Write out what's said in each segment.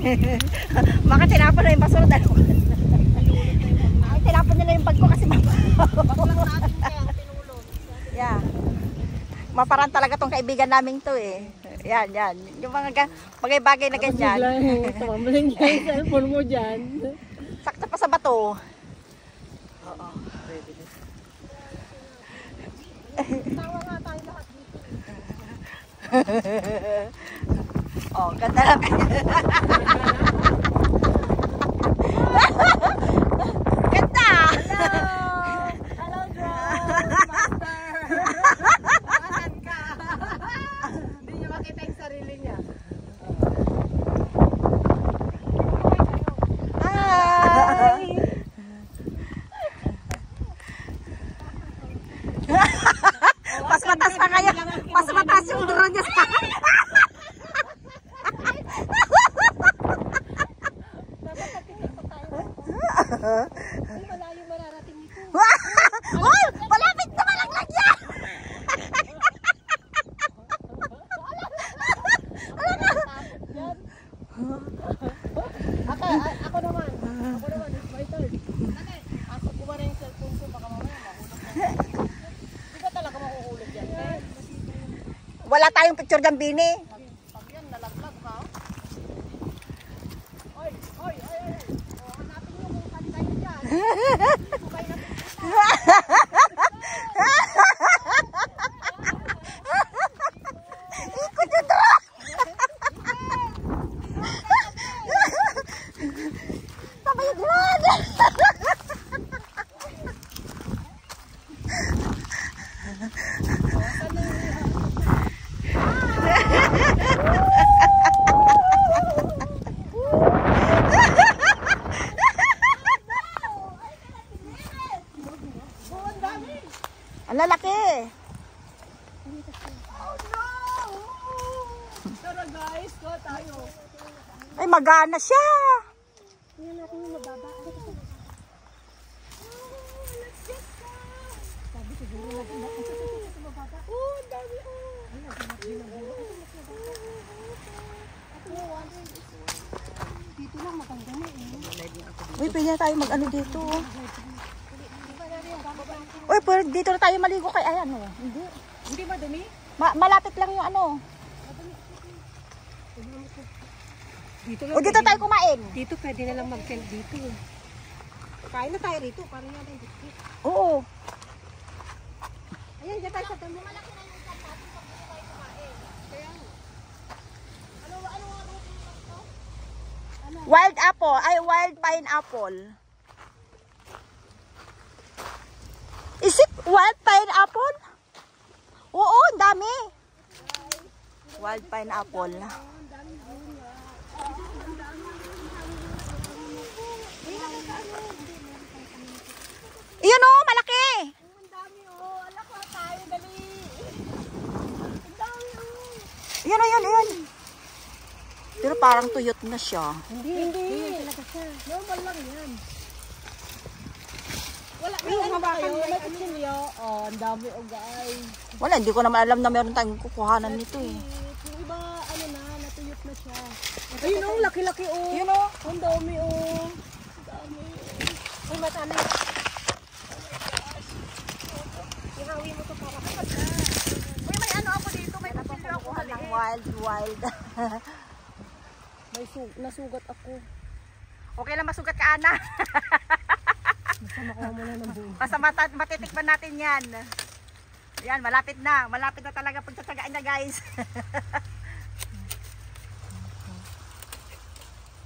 Baka tinapon na yung basura dahil. Ay, tinapon nila yung bag ko kasi bag lang natin kaya tinulog. Yeah. Maparan talaga tong kaibigan namin to eh. Yan, yan. Yung mga bagay-bagay na ganyan. Tumamaling dyan, cellphone mo dyan. Sakta pa sa bato. Oo. Tawa nga tayo lahat dito. Oh, ganda lang. Ganda! Hello, drone master! Asan ka? Hindi niya makita yung sarili niya. Hi! Mas mataas pa kayo. Mas mataas yung drone niya sa akin. Malayo mararating nito. Uy! Malapit na malaglag yan! Ako naman, it's my turn. Pasok ko ba na yung cellphone ko, baka mamaya mahulog na. Di ba talaga mahuhulog yan? Wala tayong picture dyan, Bini. Pag yan, nalaglag ka. Oy! O, hanapin nyo kung saan kayo dyan. Subay na Ikot yung drone! Tama yung drone! Ang lalaki! Oh no! Tara guys, go tayo. Ay, magana siya! Tingnan natin yung mababa. Let's get go! Sabi siguro natin na sa mababa. Oh, ang dami oh! Ay, naghanap din ang bulo. Dito lang maganda na eh. Uy, pwede na tayo mag-ano dito. Uy, pwede dito na tayo maligo kay ayan oh. Hindi. Hindi madumi? Malapit lang yung ano. Dito O dito tayo kumain. Dito pwede na lang mag-tent dito. Kain na tayo rito. Parang yan ang biscuit. Oo. Ayan, dyan tayo sa damo. Malaki na yung tent natin pag dito tayo kumain. Kaya ano nga ito? Wild apple. Ay, wild pineapple. Is it wild pineapple? Oo, ang dami. Wild pineapple. Iyon oh, malaki. Ang dami oh. Alak na tayo, dali. Ang dami oh. Iyon. Pero parang tuyot na siya. Hindi. Talaga siya. Normal lang yan. Wala ano ba kayo? May kutsilyo. Oh, ang dami oh guys. Wala, hindi ko naman alam na meron tayong kukuhanan nito eh. Yung iba, ano na, natuyot na siya. Ayun oh, laki-laki oh. Yun oh. Ang dami oh. Ang dami. Uy, matami. Ihawi mo to para kapag na. Uy, may ano ako dito. May kutsilyo ako. Ng wild. May nasugat ako. Okay lang masugat ka, Ana. Basta makuha mo na ng buo. Basta matitikman natin yan. Yan, malapit na. Malapit na talaga pagtatagaan na guys.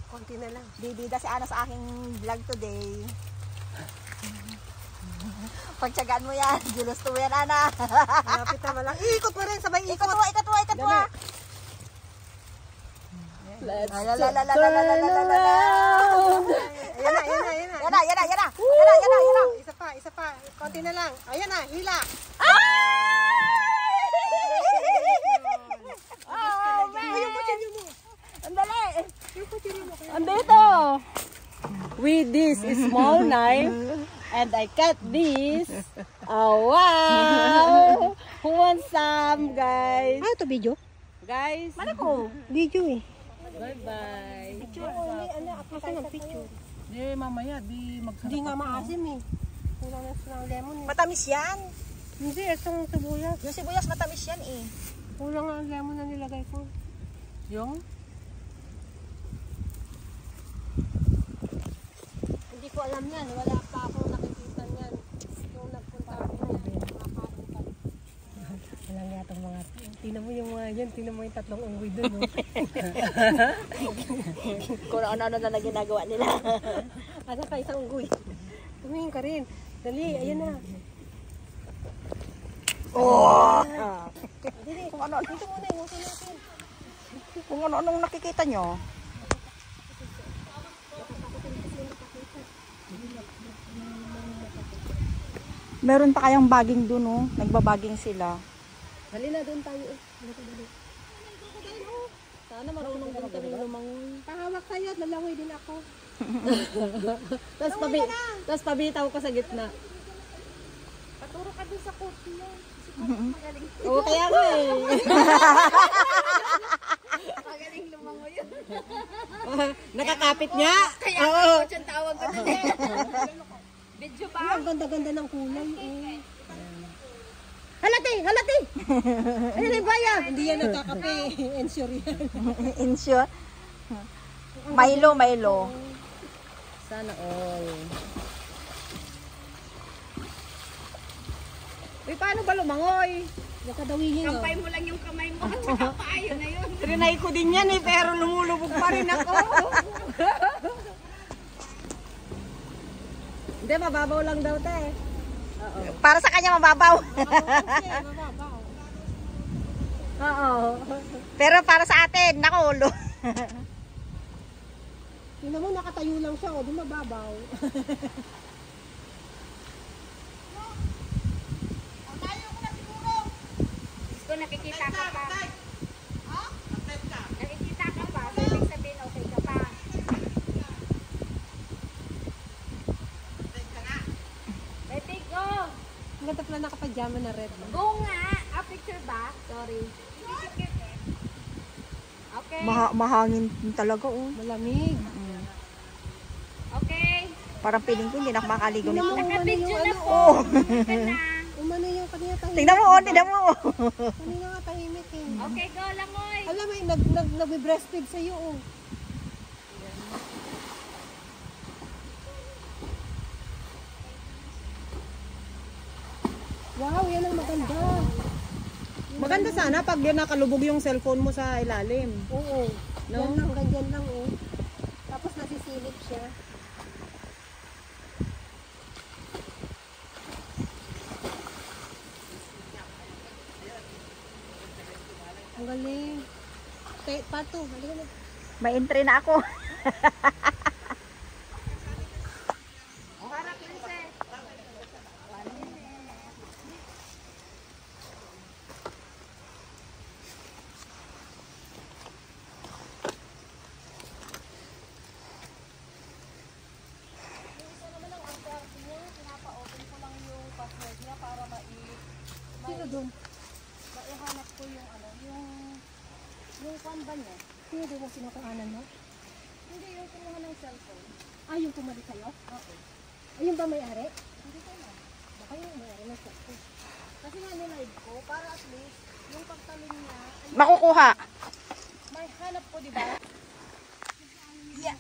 Konti na lang. Bibida si Ana sa aking vlog today. Pagtsagaan mo yan. Ginusto mo yan, Ana. Malapit na malang. Ikot mo rin, sabay ikot. Ikot mo. Let's turn around. Yan na. Isa pa. Konti na lang. Ayan na, hila. Oh, man. Andali. Andito. With this small knife and I cut this. Oh, wow. Who wants some, guys? Ano to video? Guys. Mana ko? Video eh. Bye-bye. Picture. Kasi ng picture. Di, mamaya, di magsarap. Hindi nga maasim eh. Kulang na silang lemon eh. Matamis yan. Hindi, itong sibuyas. Yung sibuyas matamis yan eh. Kulang nga ang lemon na nilagay ko. Yung? Hindi ko alam yan. Wala pa akong nakikita yan. Yung nagpunta ako na walang yatang mga... Tinan mo yung mga yan. Tinan mo yung tatlong unggoy dun. Oh. Kung ano-ano na ginagawa nila. Asa pa isang unggoy. Tumingin ka rin. Dali, ayan na. Oh! Dili, Kung ano, dito muna yung uso natin. kung ano-anong nakikita nyo. Meron pa kayang baging dun, oh. Nagbabaging sila. Dali na, doon tayo. Dali. Sana marunong din kami lumangoy. Pahawak tayo at lalangoy din ako. Tapos pabitaw ko sa gitna. Paturo ka dun sa court mo. Oo, kaya ko eh. Magaling lumangoy yun. Nakakapit niya. Kaya Oo. ako dyan tawag ko dun eh. Video ba? Ang ganda-ganda ng kulay eh. Halati! Halati! Ano na baya? Hindi yan nakakape. Ensure yan. Insure. Milo. Sana all. Uy, paano ba lumangoy? Nakadawihin Kampay mo lang yung kamay mo at saka paayo na yun. Trinay ko din yan eh, pero lumulubog pa rin ako. Hindi, mababaw lang daw te. Para sa kanya mababaw. Mababaw. Oo. Pero para sa atin, nakulo. Tingnan mo, nakatayo lang siya, o di mababaw. Gusto nakikita ka pa. Nakikita ka pa. So, ibig sabihin, okay ka pa. Ready, go! Ang ganda pala nakapajama na red. Go nga! Picture ba? Sorry. Okay. Mahangin talaga, oh. Malamig. Okay. Parang feeling ko hindi na ako makaligo nito. Naka-video na po. Oh. Ka na. Umano yung kanina tahimik. Tingnan mo, oh, tingnan mo. Kanina nga tahimik eh. Okay, go, langoy. Alam mo, nag-breastfeed sa'yo oh. Wow, yan ang maganda. Maganda sana pag yun nakalubog yung cellphone mo sa ilalim. Oo. No? Yan lang, ganyan lang oh. Tapos nasisilip siya. Ang galing. Pato, halika na. May entry na ako. Para, princess. Sino doon? Maihanap ko yung ano, yung kwan ba niya? Sino doon ang sinukuhanan mo? Hindi, yung kumuha ng cellphone. Ah, yung pumalit sa'yo? Oo. Ayun ba may-ari? Hindi ko na. Baka yung may-ari na siya. Kasi nga nilive ko, para at least, yung pagtalon niya, ay Makukuha. may hanap ko, di ba? Yeah.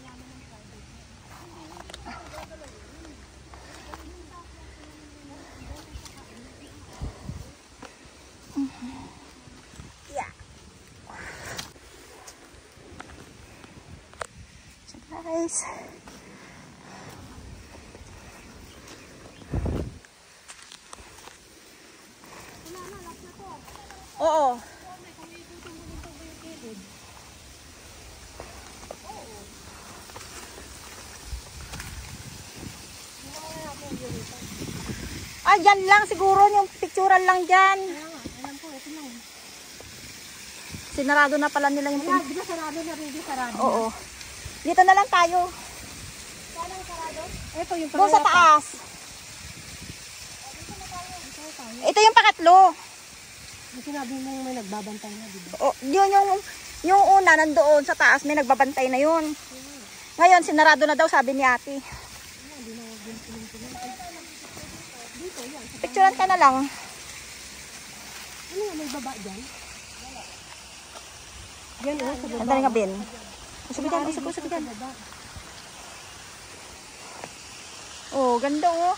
Guys. Oo. Ah, dyan lang siguro yung picturean lang dyan. Alam ko, ito lang. Sinarado na pala nila yung Kaya, di ba sarado na rin, sarado? Oo. Dito na lang tayo. Ito yung Doon sa taas. Ito yung pangatlo. Yung sinabi mo may nagbabantay na, di ba? O, yun yung Yung una, nandoon sa taas, may nagbabantay na yun. Ngayon, sinarado na daw, sabi ni ate. Picturean ka na lang. Ano nga, may baba dyan? Yan o, sa baba. Ang dali nga, Ben. Usap dyan, usap dyan. Oh, ganda oh.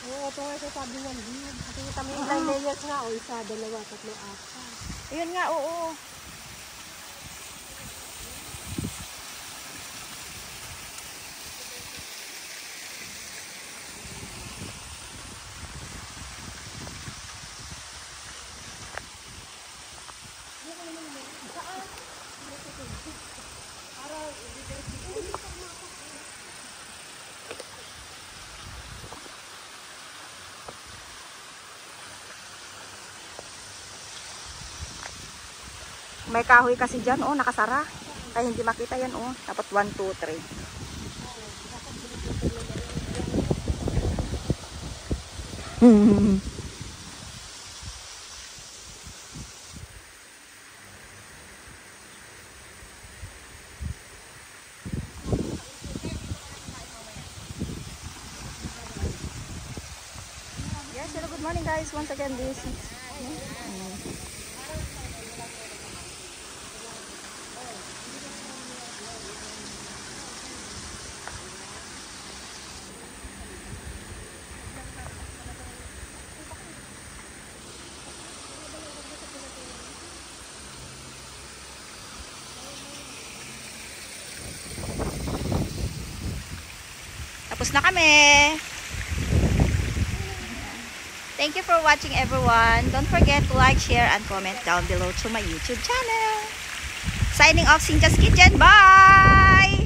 Oo, ito nga sabi niya. Nakikita mo yung ilang layers nga o, isa, dalawa, tatlo, apat. Ayun nga, oo. May kahoy kasi dyan, oh, nakasara. Kaya hindi makita yan, oh. Dapat 1, 2, 3. Yes, hello, good morning guys. Once again, this is tapos na kami. Thank you for watching everyone. Don't forget to like, share, and comment down below to my YouTube channel. Signing off, Cynthia Kitchen. Bye!